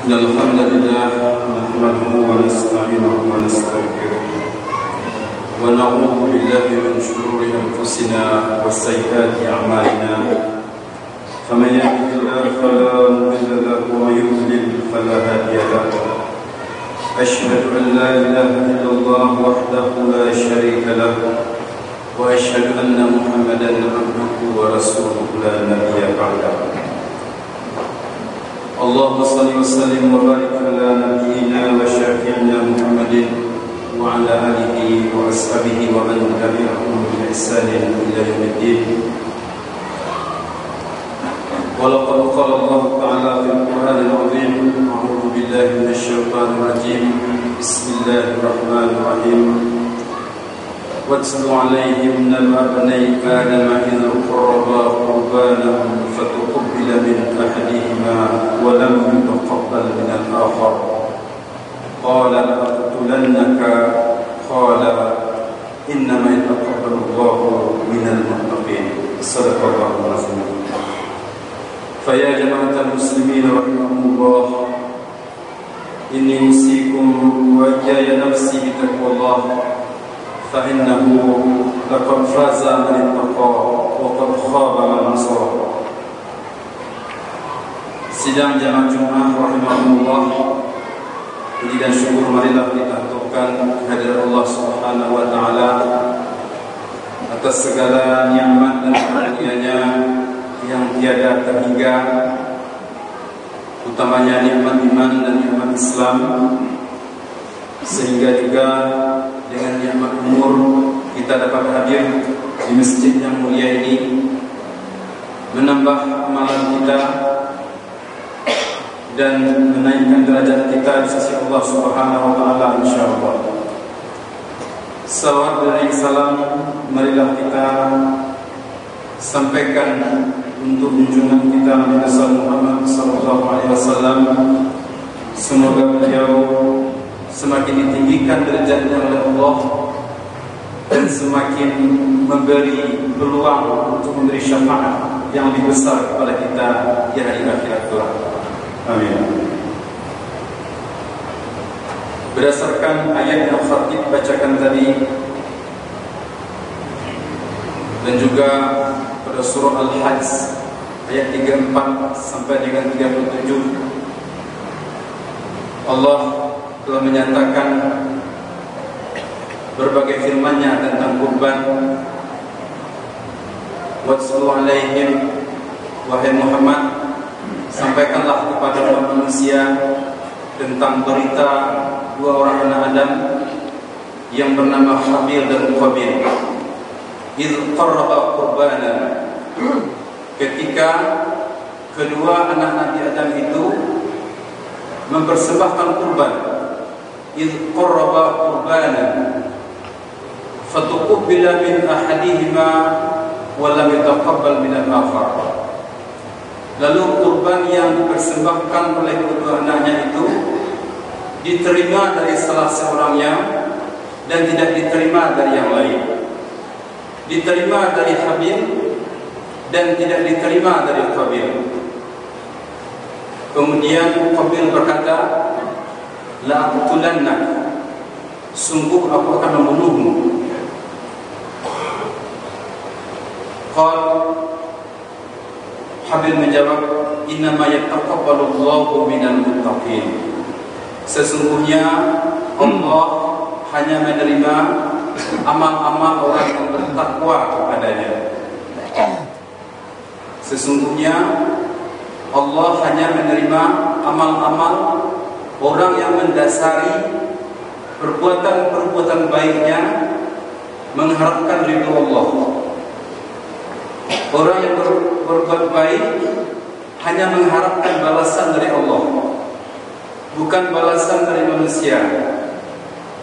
إن الحمد لله نحمده ونستعينه ونستغفره ونعوذ بالله من شرور أنفسنا وسيئات أعمالنا فمن يهده الله فلا مضل له ومن يضلل فلا هادي له أشهد أن لا إله إلا الله وحده لا شريك له وأشهد أن محمدا عبده ورسوله لا نبي بعده اللهم صل وسلم وبارك على نبينا وشفيعنا محمد وعلى آله وأصحابه ومن تبعهم بإحسان إلى يوم الدين. ولقد قال الله تعالى في القرآن العظيم: أعوذ بالله من الشيطان الرجيم، بسم الله الرحمن الرحيم. واتل عليهم نبأ ابني آدم إذ قربا قربانا فتقبل من أحدهما ولم يتقبل من الآخر قال لأقتلنك قال إنما يتقبل الله من المتقين. صدق الله العظيم. فيا جماعة المسلمين رحمكم الله، إني أوصيكم وإياي نفسي بتقوى الله فإنه لقد فاز من اتقى وقد خاب من عصى. Sidang jamaah Jumat rahimahullah, puji dan syukur marilah kita haturkan kehadirat Allah Subhanahu wa taala atas segala nikmat dan karunia-Nya yang tiada terhingga, utamanya nikmat iman dan nikmat Islam, sehingga juga dengan nikmat umur kita dapat hadir di masjid yang mulia ini, menambah amalan kita dan menaikkan derajat kita di sisi Allah Subhanahu wa taala insyaallah. Salawat dan salam marilah kita sampaikan untuk junjungan kita Nabi Muhammad sallallahu alaihi wasallam. Semoga beliau semakin ditinggikan derajatnya oleh Allah dan semakin memberi peluang untuk memberi syafaat yang lebih besar kepada kita di hari akhirat kelak. Amin. Berdasarkan ayat yang khatib bacakan tadi dan juga pada surah Al-Hajj ayat 34 sampai dengan 37, Allah telah menyatakan berbagai firman-Nya tentang kurban. Watlu alaihim, wahai Muhammad, sampaikanlah kepada manusia tentang berita dua orang anak Adam yang bernama Habil dan Qabil. Idh qarraba qurbanan, ketika kedua anak Nabi Adam itu mempersembahkan kurban. Idh qarraba qurbanan fatuqbila min ahadihima wa lam yataqabbal min al-akhar. Lalu kurban yang dipersembahkan oleh kedua anaknya itu diterima dari salah seorangnya dan tidak diterima dari yang lain. Diterima dari Habil dan tidak diterima dari Qabil. Kemudian Qabil berkata, la aqtulannak, sungguh aku akan membunuhmu. Habil menjawab, innama yataqabbalu Allahu minal muttaqin, sesungguhnya Allah hanya menerima amal-amal orang yang bertakwa kepadanya. Sesungguhnya Allah hanya menerima amal-amal orang yang mendasari perbuatan-perbuatan baiknya mengharapkan ridho Allah. Orang yang berbuat baik hanya mengharapkan balasan dari Allah, bukan balasan dari manusia,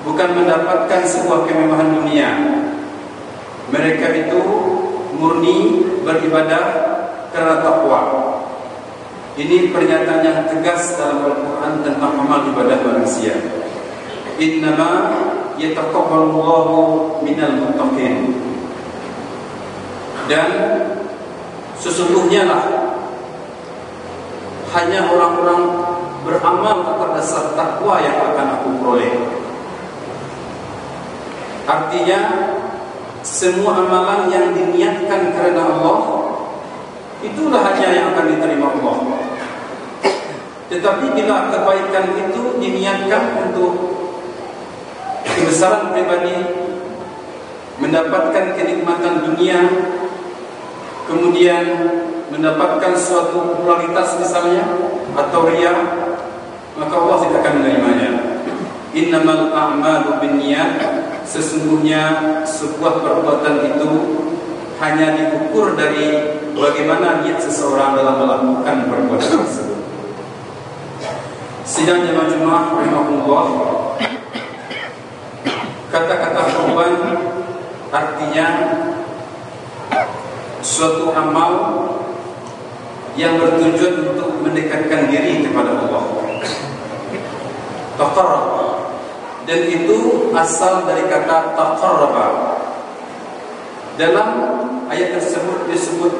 bukan mendapatkan sebuah kemewahan dunia. Mereka itu murni beribadah karena takwa. Ini pernyataan yang tegas dalam Al-Quran tentang amal ibadah manusia. Innama yataqabbalu Allahu minal muttaqin. Dan sesungguhnya lah hanya orang-orang beramal atas dasar takwa yang akan aku peroleh. Artinya semua amalan yang diniatkan karena Allah, itulah hanya yang akan diterima Allah. Tetapi bila kebaikan itu diniatkan untuk kebesaran pribadi, mendapatkan kenikmatan dunia, kemudian mendapatkan suatu popularitas misalnya, atau riya, maka Allah tidak akan menerimanya. Innamal a'malu binniyat, sesungguhnya sebuah perbuatan itu hanya diukur dari bagaimana niat seseorang dalam melakukan perbuatan tersebut. Sidang jemaah Jumat rahimahullah, kata-kata kurban artinya suatu amal yang bertujuan untuk mendekatkan diri kepada Allah. Taqarrab, dan itu asal dari kata taqarraba. Dalam ayat tersebut disebut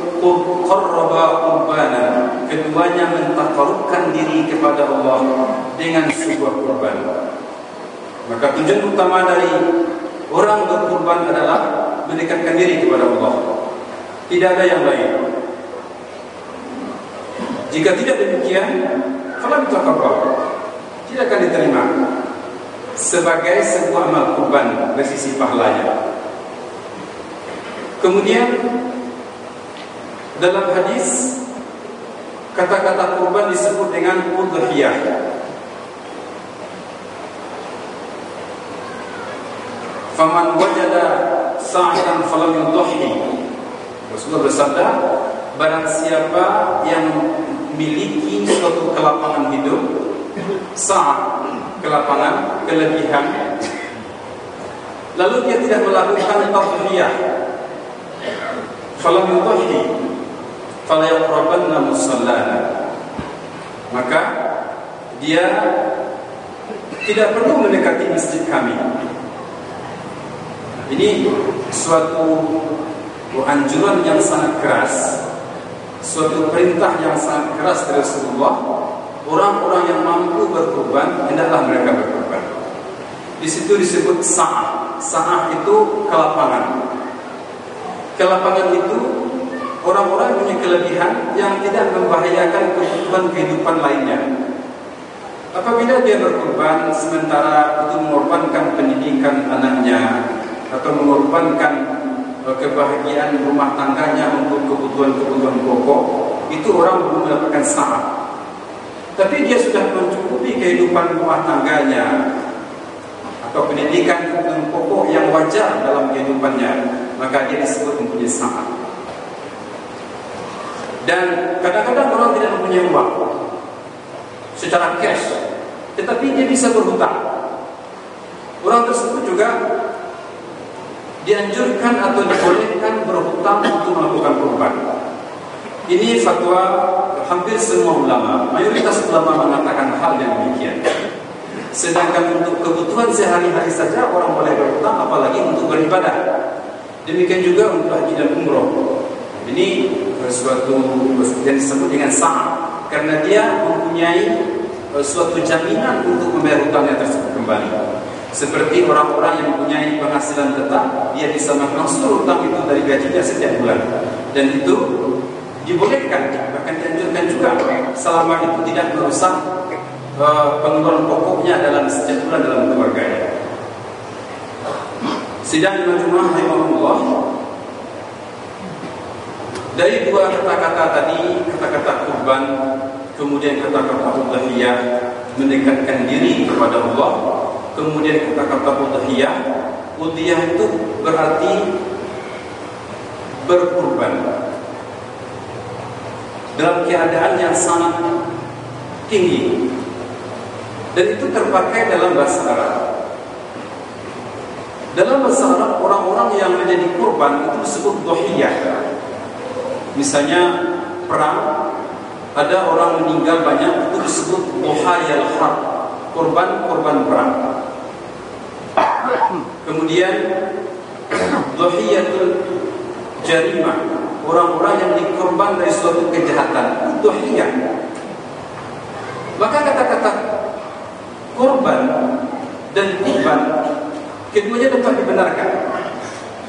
qarraba qurbana, keduanya mentaqarrubkan diri kepada Allah dengan sebuah kurban. Maka tujuan utama dari orang berkurban adalah mendekatkan diri kepada Allah. Tidak ada yang lain. Jika tidak demikian, falam taqabbal, tidak akan diterima sebagai sebuah amal kurban dari sisi pahalanya. Kemudian dalam hadis kata-kata kurban disebut dengan udhiyah. Faman wajada sa'atan falam yudhi. Rasulullah bersabda, barang siapa yang memiliki suatu kelapangan hidup, sa'at, kelapangan, kelebihan, lalu dia tidak melakukan tadhiyah, falam yudhi fala yaqrabanna musallana, maka dia tidak perlu mendekati masjid kami. Ini suatu anjuran yang sangat keras, suatu perintah yang sangat keras dari Rasulullah. Orang-orang yang mampu berkurban, hendaklah mereka berkurban. Di situ disebut sa'ah. Sa'ah itu kelapangan. Kelapangan itu orang-orang punya kelebihan yang tidak membahayakan kebutuhan kehidupan lainnya. Apabila dia berkurban sementara itu mengorbankan pendidikan anaknya, atau mengorbankan kebahagiaan rumah tangganya untuk kebutuhan-kebutuhan pokok, itu orang belum mendapatkan sa'ah. Tapi dia sudah mencukupi kehidupan rumah tangganya atau pendidikan kebutuhan pokok yang wajar dalam kehidupannya, maka dia disebut mempunyai sa'ah. Dan kadang-kadang orang tidak mempunyai uang secara cash, tetapi dia bisa berhutang. Orang tersebut juga dianjurkan atau dibolehkan berhutang untuk melakukan kurban. Ini fatwa hampir semua ulama, mayoritas ulama mengatakan hal yang demikian. Sedangkan untuk kebutuhan sehari-hari saja orang boleh berhutang, apalagi untuk beribadah. Demikian juga untuk haji dan umroh. Ini suatu yang disebut dengan sa'ah, karena dia mempunyai suatu jaminan untuk membayar hutangnya tersebut kembali. Seperti orang-orang yang mempunyai penghasilan tetap, dia bisa mengangsur hutang itu dari gajinya setiap bulan. Dan itu dibolehkan, bahkan dianjurkan juga, selama itu tidak merusak pengeluaran pokoknya dalam setiap bulan dalam keluarganya. Sidang Jumat rahimahullah, dari dua kata-kata tadi, kata-kata kurban, kemudian kata-kata udhiyah, mendekatkan diri kepada Allah, kemudian kata-kata udhiyah. Udhiyah itu berarti berkurban dalam keadaan yang sangat tinggi, dan itu terpakai dalam bahasa Arab. Dalam bahasa Arab, orang-orang yang menjadi kurban itu disebut udhiyah. Misalnya perang, ada orang meninggal banyak, itu disebut udhiyal harb, korban perang. Kemudian udhiyatul jarimah, orang-orang yang dikorban dari suatu kejahatan, udhiyah. Maka kata-kata korban dan kurban keduanya dapat dibenarkan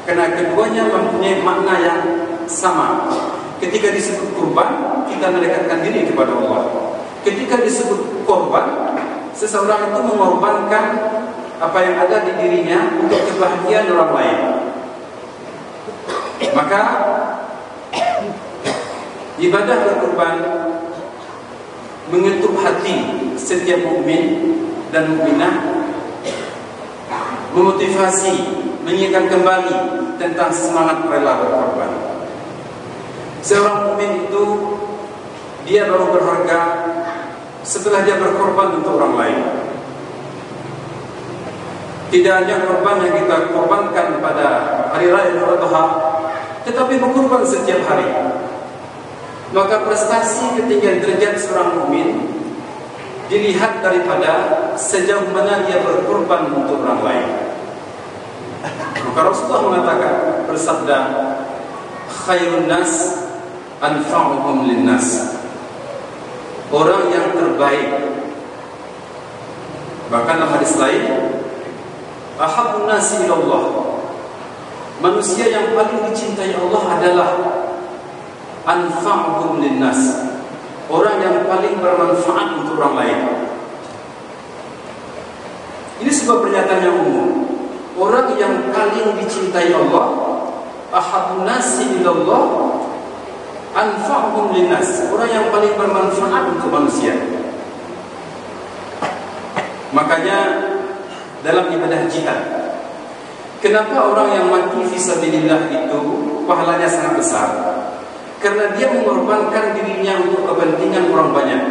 karena keduanya mempunyai makna yang sama. Ketika disebut kurban, kita mendekatkan diri kepada Allah. Ketika disebut korban, seseorang itu mengorbankan apa yang ada di dirinya untuk kebahagiaan orang lain. Maka ibadah berkorban mengetuk hati setiap mukmin dan mukminah, memotivasi, mengingatkan kembali tentang semangat rela berkorban. Seorang mukmin itu dia baru berharga setelah dia berkorban untuk orang lain. Tidak hanya korban yang kita korbankan pada hari raya Idul Adha, tetapi berkorban setiap hari. Maka prestasi ketinggian derajat seorang mukmin dilihat daripada sejauh mana dia berkorban untuk orang lain. Maka Rasulullah mengatakan, bersabda, khairun nas anfa'uhum linnas. Orang yang terbaik, bahkan dalam hadis lain, ahabbun nasi ilallah, manusia yang paling dicintai Allah adalah anfa'uhum linnas, orang yang paling bermanfaat untuk orang lain. Ini sebuah pernyataan yang umum. Orang yang paling dicintai Allah, ahabbun nasi ilallah, anfa'uhum linnas, orang yang paling bermanfaat untuk manusia. Makanya dalam ibadah jihad, kenapa orang yang mati fisabilillah itu pahalanya sangat besar? Karena dia mengorbankan dirinya untuk kepentingan orang banyak.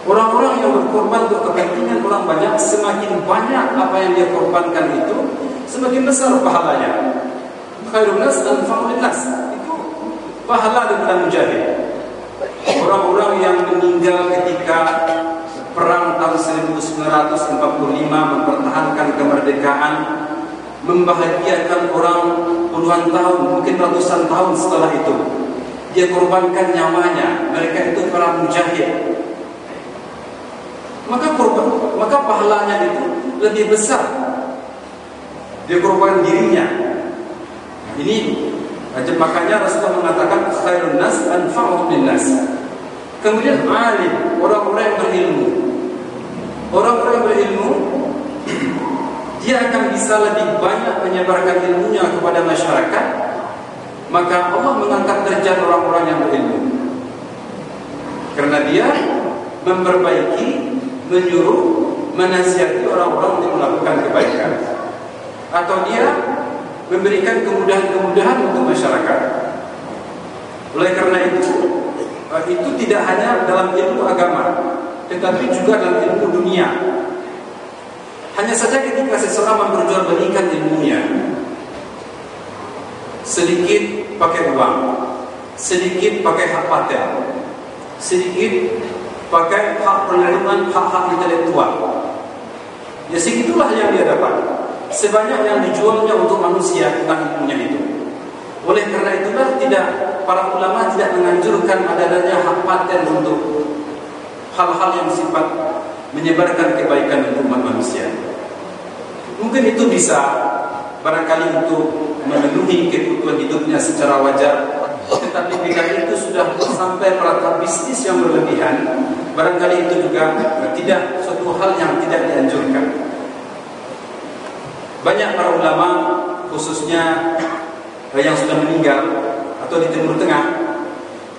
Orang-orang yang berkorban untuk kepentingan orang banyak, semakin banyak apa yang dia korbankan itu, semakin besar pahalanya. Khairun nas anfa'uhum linnas, itu pahala daripada mujahid. Orang-orang yang meninggal ketika perang tahun 1945 mempertahankan kemerdekaan, membahagiakan orang puluhan tahun, mungkin ratusan tahun setelah itu, dia korbankan nyawanya. Mereka itu para mujahid. Maka pahalanya itu lebih besar. Dia korbankan dirinya. Ini makanya Rasulullah mengatakan khairun nas anfa'uhum linnas. Kemudian alim, orang-orang yang berilmu. Orang-orang yang berilmu, dia akan bisa lebih banyak menyebarkan ilmunya kepada masyarakat. Maka Allah mengangkat derajat orang-orang yang berilmu, karena dia memperbaiki, menyuruh, menasihati orang-orang untuk melakukan kebaikan, atau dia memberikan kemudahan-kemudahan untuk masyarakat. Oleh karena itu tidak hanya dalam ilmu agama, tetapi juga dalam ilmu dunia. Hanya saja ketika seseorang memperjualbelikan ilmunya, sedikit pakai uang, sedikit pakai hak paten, sedikit pakai hak perlindungan, hak-hak intelektual, ya segitulah yang dia dapat. Sebanyak yang dijualnya untuk manusia tentang ilmunya itu. Oleh karena itulah para ulama tidak menganjurkan adanya hak paten untuk hal-hal yang sifat menyebarkan kebaikan untuk umat manusia. Mungkin itu bisa barangkali untuk memenuhi kebutuhan hidupnya secara wajar, tetapi bila itu sudah sampai pada bisnis yang berlebihan, barangkali itu juga tidak suatu hal yang tidak dianjurkan. Banyak para ulama, khususnya yang sudah meninggal atau di Timur Tengah,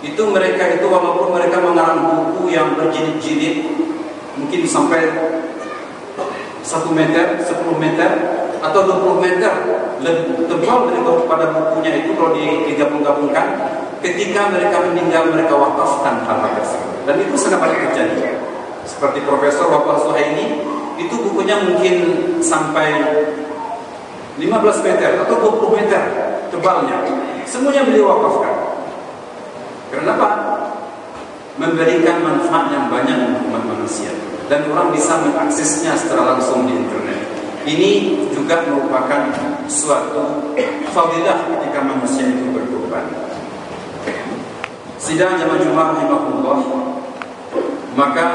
itu mereka itu walaupun mereka mengarang buku yang berjilid-jilid, mungkin sampai 1 meter, 10 meter, atau 20 meter lebih tebal daripada bukunya itu kalau digabung-gabungkan. Ketika mereka meninggal, mereka wakafkan hal tersebut, dan itu sangat banyak terjadi. Seperti Profesor Waqaf Suhaimi, itu bukunya mungkin sampai 15 meter atau 20 meter tebalnya, semuanya beliau wakafkan. Kenapa? Memberikan manfaat yang banyak untuk umat manusia, dan orang bisa mengaksesnya secara langsung di internet. Ini juga merupakan suatu fadilah ketika manusia itu berkorban. Sidang jamaah Jumat rahimahullah, Maka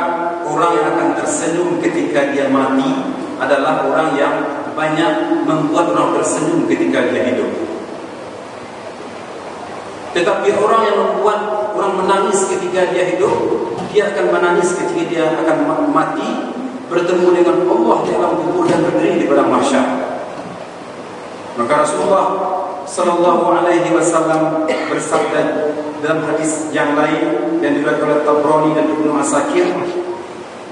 orang yang akan tersenyum ketika dia mati adalah orang yang banyak membuat orang tersenyum ketika dia hidup. Tetapi orang yang membuat orang menangis ketika dia hidup, dia akan menangis ketika dia akan mati, bertemu dengan Allah di alam kubur dan berdiri di padang mahsyar. Maka Rasulullah sallallahu alaihi wasallam bersabda dalam hadis yang lain yang diriwayatkan oleh Tabrani dan Ibnu Asakir,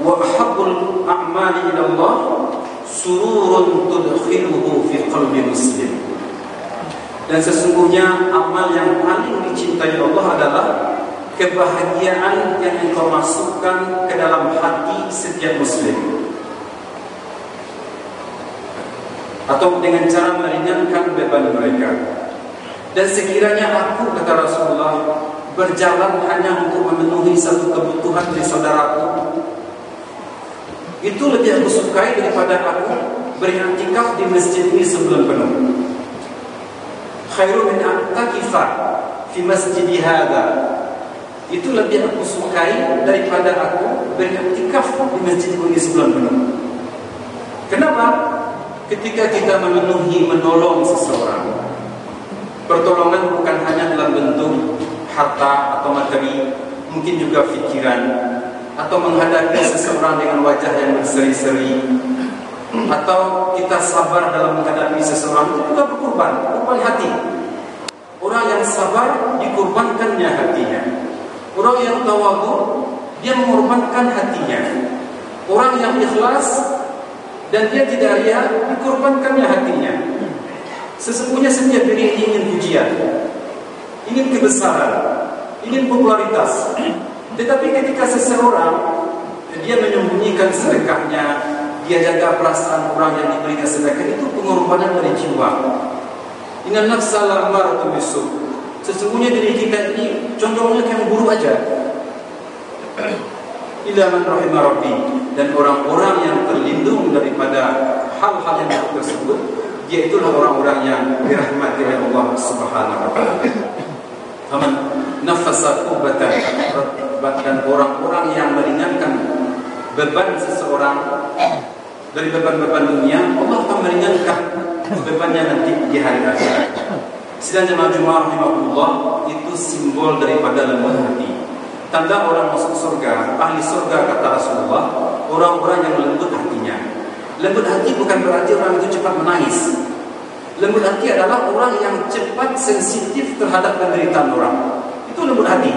wa ahabbul a'mali ila Allah sururun tudkhiluhu fi qalbi muslim. Dan sesungguhnya amal yang paling dicintai Allah adalah kebahagiaan yang engkau masukkan ke dalam hati setiap muslim, atau dengan cara meringankan beban mereka. Dan sekiranya aku, kata Rasulullah, berjalan hanya untuk memenuhi satu kebutuhan dari saudaraku, itu lebih aku sukai daripada aku beriktikaf di masjid ini sebulan penuh. Khairu min a'takifa fi masjidi hadza. Itu lebih aku sukai daripada aku beriktikaf di masjid ini sebulan penuh. Kenapa? Ketika kita memenuhi, menolong seseorang, pertolongan bukan hanya dalam bentuk harta atau materi, mungkin juga pikiran, atau menghadapi seseorang dengan wajah yang berseri-seri, atau kita sabar dalam menghadapi seseorang, itu juga berkorban hati. Orang yang sabar dikorbankannya hatinya. Orang yang tawadhu, dia mengorbankan hatinya. Orang yang ikhlas dan dia tidak ria, dikorbankannya hatinya. Sesungguhnya setiap diri ingin pujian, ingin kebesaran, ingin popularitas. Tetapi ketika seseorang dia menyembunyikan sedekahnya, dia jaga perasaan orang yang diberikan sedekah, itu pengorbanan dari jiwa. Inna nafsa la'amaratu bisu. Sesungguhnya diri kita ini condongnya yang buruk aja. Illa man rahimah rabbi. Dan orang-orang yang terlindung daripada hal-hal yang buruk tersebut, dia itulah orang-orang yang dirahmati oleh Allah Subhanahu wa taala. Faman nafasa kurbatan, dan orang-orang yang meringankan beban seseorang dari beban-beban dunia, Allah akan meringankan bebannya nanti di hari akhirat. Sidang jemaah rahimahullah, itu simbol daripada lembut hati. Tanda orang masuk surga, ahli surga, kata Rasulullah, orang-orang yang lembut hatinya. Lembut hati bukan berarti orang itu cepat menangis. Lembut hati adalah orang yang cepat sensitif terhadap penderitaan orang. Itu lembut hati.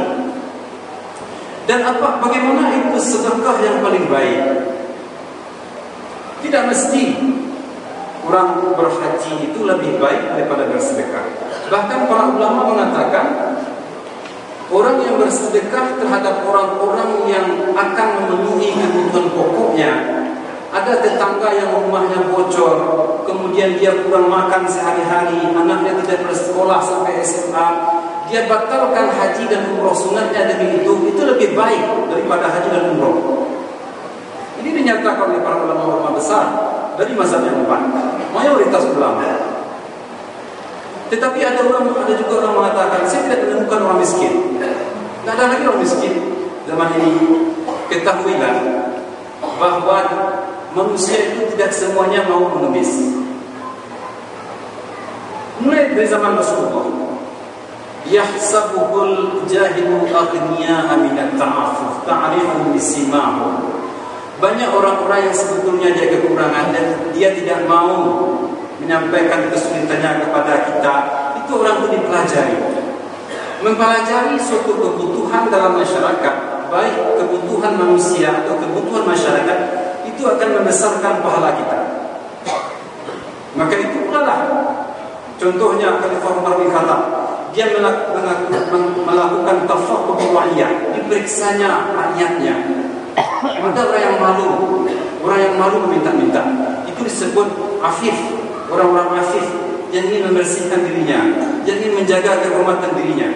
Dan bagaimana itu sedekah yang paling baik? Tidak mesti orang berhaji itu lebih baik daripada bersedekah. Bahkan para ulama mengatakan, orang yang bersedekah terhadap orang-orang yang akan memenuhi kebutuhan pokoknya. Ada tetangga yang rumahnya bocor, kemudian dia kurang makan sehari-hari, anaknya tidak bersekolah sampai SMA, dia batalkan haji dan umroh sunatnya demi itu lebih baik daripada haji dan umroh. Ini dinyatakan oleh para ulama besar dari mazhab yang empat, mayoritas ulama. Tetapi ada juga orang mengatakan, saya tidak menemukan orang miskin. Tidak ada lagi orang miskin zaman ini. Ketahuilah bahwa manusia itu tidak semuanya mau mengemis. Mulai dari zaman Rasulullah, yahsabuhul jahilu aghniya'a minat ta'afuf ta'rifu bisimahum. Banyak orang-orang yang sebetulnya dia kekurangan dan dia tidak mau menyampaikan kesulitannya kepada kita. Itu orang itu dipelajari. Mempelajari suatu kebutuhan dalam masyarakat, baik kebutuhan manusia atau kebutuhan masyarakat, itu akan membesarkan pahala kita. Maka itu pula lah. Contohnya Khalifah Umar bin Khattab, dia melakukan tafaqquh wa'iyah, diperiksanya rakyatnya. Ada orang yang malu meminta-minta. Itu disebut afif, orang-orang afif yang ingin membersihkan dirinya, yang ingin menjaga kehormatan dirinya.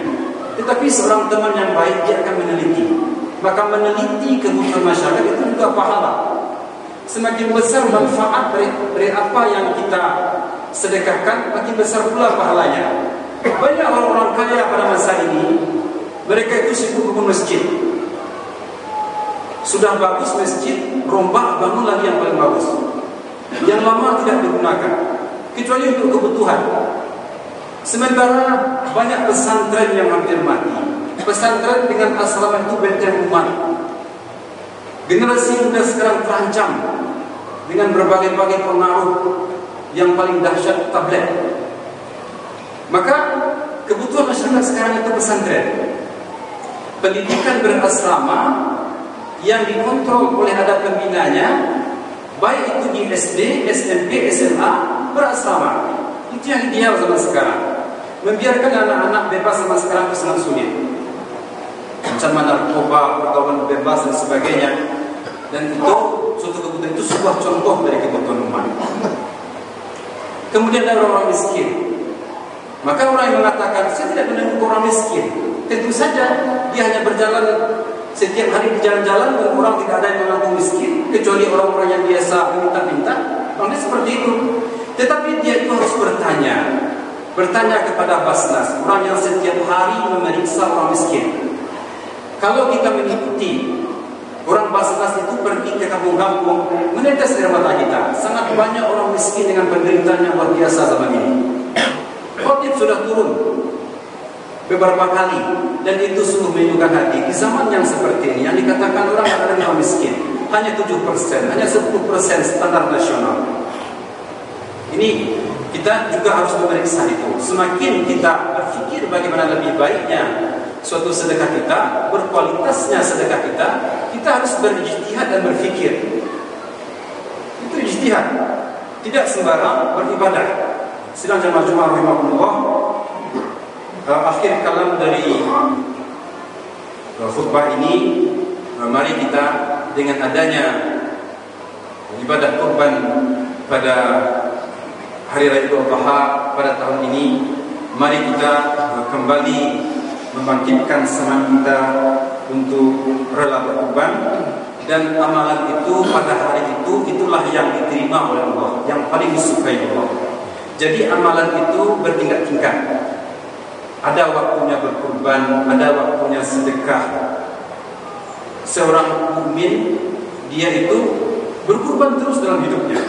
Tetapi seorang teman yang baik, dia akan meneliti. Maka meneliti kebutuhan masyarakat itu juga pahala. Semakin besar manfaat dari apa yang kita sedekahkan, makin besar pula pahalanya. Banyak orang-orang kaya pada masa ini, mereka itu sibuk bangun masjid, Sudah bagus masjid, rombak, bangun lagi yang paling bagus. Yang lama tidak digunakan, kecuali untuk kebutuhan. Sementara banyak pesantren yang hampir mati. Pesantren dengan asrama itu benteng umat. Generasi muda sekarang terancam dengan berbagai-bagai pengaruh yang paling dahsyat tablet. Maka kebutuhan masyarakat sekarang itu pesantren. Pendidikan berasrama yang dikontrol oleh ada pembinanya, baik itu di SD, SMP, SMA, berasrama. Itu yang ideal zaman sekarang. Membiarkan anak-anak bebas zaman sekarang itu sangat sulit. Ancaman narkoba, pergaulan bebas dan sebagainya. Dan itu suatu kebutuhan, itu sebuah contoh dari kebutuhan umat. Kemudian ada orang miskin. Maka orang yang mengatakan saya tidak menengok orang miskin, tentu saja dia hanya berjalan setiap hari di jalan-jalan dan orang tidak ada yang mengaku miskin kecuali orang-orang yang biasa minta-minta. Orang seperti itu. Tetapi dia itu harus bertanya kepada Basnas, orang yang setiap hari memeriksa orang miskin. Kalau kita mengikuti orang Basnas itu pergi ke kampung-kampung menetes air mata kita, sangat banyak orang miskin dengan penderitaan yang luar biasa zaman ini. Khotib sudah turun beberapa kali dan itu sungguh menyukai hati. Di zaman yang seperti ini yang dikatakan orang adalah miskin hanya 7%, hanya 10% standar nasional. Ini kita juga harus memeriksa itu. Semakin kita berpikir bagaimana lebih baiknya suatu sedekah kita, berkualitasnya sedekah kita, kita harus berijtihad dan berpikir. Itu ijtihad, tidak sembarang beribadah. Sidang jamaah Jumat rahimahullah, akhir kalam dari khutbah ini, mari kita dengan adanya ibadah kurban pada hari raya Idul Adha pada tahun ini, mari kita kembali membangkitkan semangat kita untuk rela berkurban, dan amalan itu pada hari itu itulah yang diterima oleh Allah, yang paling disukai Allah. Jadi amalan itu bertingkat-tingkat. Ada waktunya berkurban, ada waktunya sedekah. Seorang mukmin dia itu berkurban terus dalam hidupnya.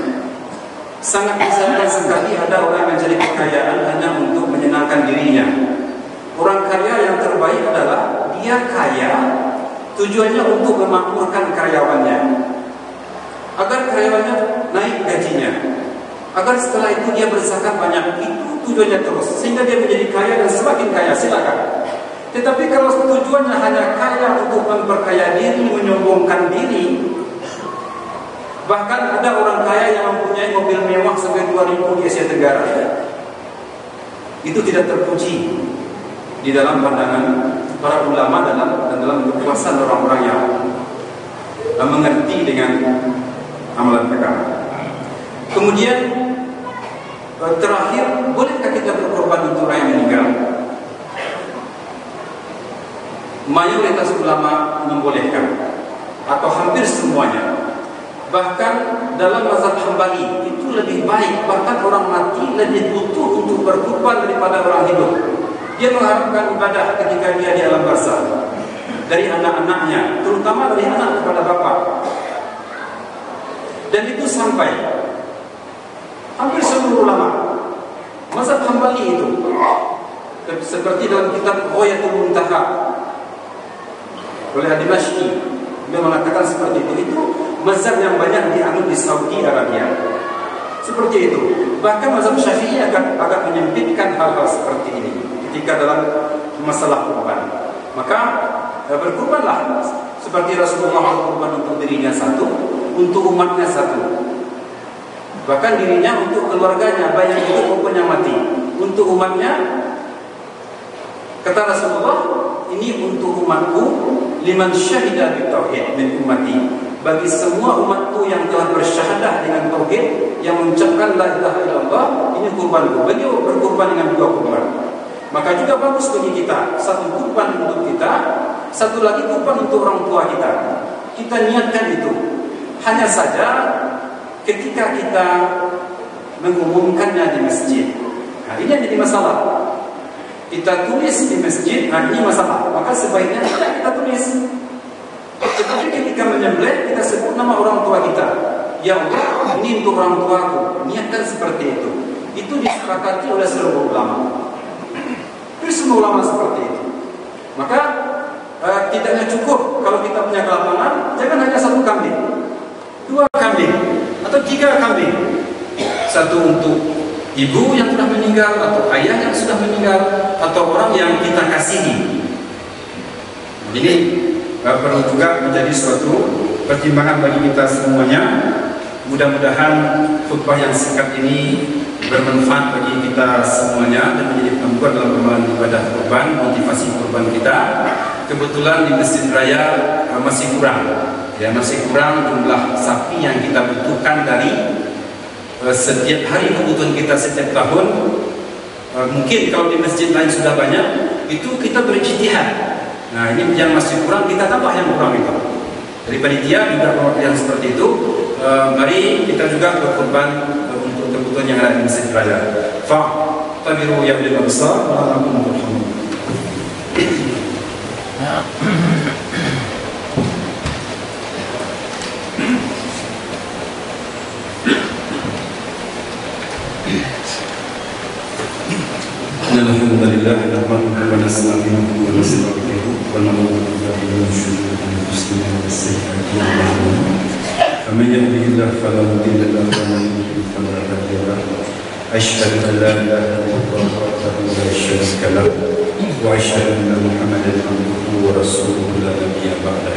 Sangat disayangkan sekali ada orang yang mencari kekayaan hanya untuk menyenangkan dirinya. Orang kaya yang terbaik adalah dia kaya tujuannya untuk memakmurkan karyawannya, agar karyawannya naik gajinya, agar setelah itu dia berzakat banyak. Itu tujuannya terus sehingga dia menjadi kaya dan semakin kaya, silakan. Tetapi kalau tujuannya hanya kaya untuk memperkaya diri, menyombongkan diri, bahkan ada orang kaya yang mempunyai mobil mewah sampai 2.000 di Asia Tenggara, itu tidak terpuji di dalam pandangan para ulama dalam kekuasaan orang-orang yang mengerti dengan amalan mereka. Kemudian terakhir, bolehkah kita berkorban untuk orang yang meninggal? Mayoritas ulama membolehkan, atau hampir semuanya. Bahkan dalam mazhab Hambali itu lebih baik, bahkan orang mati lebih butuh untuk berkorban daripada orang hidup. Dia mengharapkan ibadah ketika dia di alam barzakh dari anak-anaknya, terutama dari anak kepada bapak. Dan itu sampai hampir seluruh ulama mazhab Hambali itu, seperti dalam kitab Ghayatul Muntaha oleh Ad-Dimashqi, dia mengatakan seperti itu mazhab yang banyak dianut di Saudi Arabia. Seperti itu. Bahkan mazhab Syafi'i agak menyempitkan hal-hal seperti ini ketika dalam masalah kurban. Maka berkurbanlah seperti Rasulullah berkurban untuk dirinya satu, untuk umatnya satu. Bahkan dirinya untuk keluarganya, baik yang hidup maupun yang mati. Untuk umatnya, kata Rasulullah, ini untuk umatku, liman syahida bitauhid min ummati. Bagi semua umatku yang telah bersyahadah dengan tauhid, yang mengucapkan la ilaha illallah, ini kurbanku. Beliau berkurban dengan 2 kurban. Maka juga bagus bagi kita, 1 kurban untuk kita, 1 lagi kurban untuk orang tua kita. Kita niatkan itu. Hanya saja ketika kita mengumumkannya di masjid, ini yang jadi masalah. Kita tulis di masjid, ini masalah. Maka sebaiknya tidak kita tulis. Tetapi ketika menyembelih, kita sebut nama orang tua kita. Ya Allah, ini untuk orang tuaku. Niatkan seperti itu. Itu disepakati oleh seluruh ulama. Itu semua ulama seperti itu. Maka tidaknya cukup kalau kita punya kelapangan, jangan hanya 1 kambing, 2 kambing, atau 3 kambing. 1 untuk ibu yang sudah meninggal, atau ayah yang sudah meninggal, atau orang yang kita kasihi. Ini perlu juga menjadi suatu pertimbangan bagi kita semuanya. Mudah-mudahan khutbah yang singkat ini bermanfaat bagi kita semuanya dan menjadi penguat dalam amalan ibadah kurban, motivasi kurban kita. Kebetulan di Masjid Raya masih kurang, ya masih kurang jumlah sapi yang kita butuhkan dari setiap hari kebutuhan kita setiap tahun. Mungkin kalau di masjid lain sudah banyak, itu kita berijtihad. Nah ini yang masih kurang, kita tambah yang kurang itu. Dari panitia juga yang seperti itu. Mari kita juga berkorban untuk kebutuhan yang ada di Masjid Raya. Fa'tabiru ya ulil absar la'allakum turhamun. Alhamdulillah nahmaduhu wa nasta'inuhu wa nastaghfiruh wa na'udzu billahi min shururi anfusina wa sayyi'ati a'malina. فمن يهده الله فلا مضل له ومن يضلل فلا هادي له. أشهد أن لا إله إلا الله وحده لا شريك له وأشهد أن محمدا عبده ورسوله لا نبي بعده.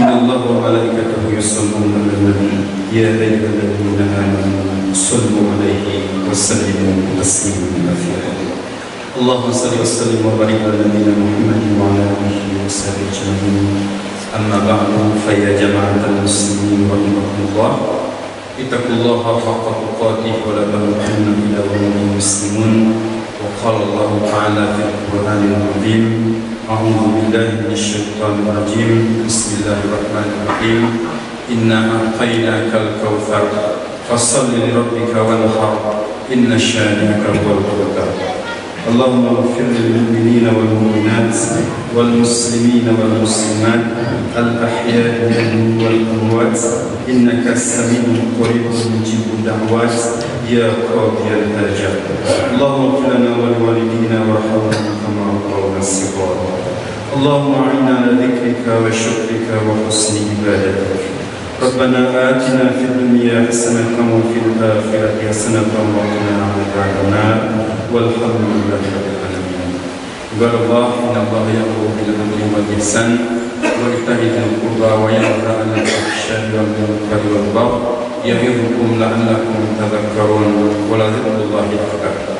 إن الله وملائكته يصلون على النبي يا أيها الذين آمنوا صلوا عليه وسلموا تسليما كثيرا. اللهم صل وسلم وبارك على نبينا محمد وعلى آله وصحبه أجمعين. أما بعد فيا جماعة المسلمين رحمكم الله اتقوا الله حق تقاته ولا تموتن إلا وأنتم مسلمون. وقال الله تعالى في القرآن العظيم أعوذ بالله من الشيطان الرجيم بسم الله الرحمن الرحيم إنا أعطيناك الكوثر فصل لربك وانحر إن شانئك هو الأبتر. اللهم اغفر للمؤمنين والمؤمنات والمسلمين والمسلمات الأحياء منهم والأموات إنك سميع قريب مجيب الدعوات يا قاضي الحاجات. اللهم اغفر لنا ولوالدينا وارحمنا كما ربونا صغارا. اللهم أعنا على ذكرك وشكرك وحسن عبادتك. ربنا آتنا في الدنيا حسنة وفي الآخرة حسنة وقنا عذاب النار والحمد لله رب العالمين. قال الله إن الله يأمر بالعدل والإحسان وإيتاء ذي القربى وينهى عن الفحشاء والمنكر والبغي يعظكم لعلكم تذكرون ولذكر الله أكبر.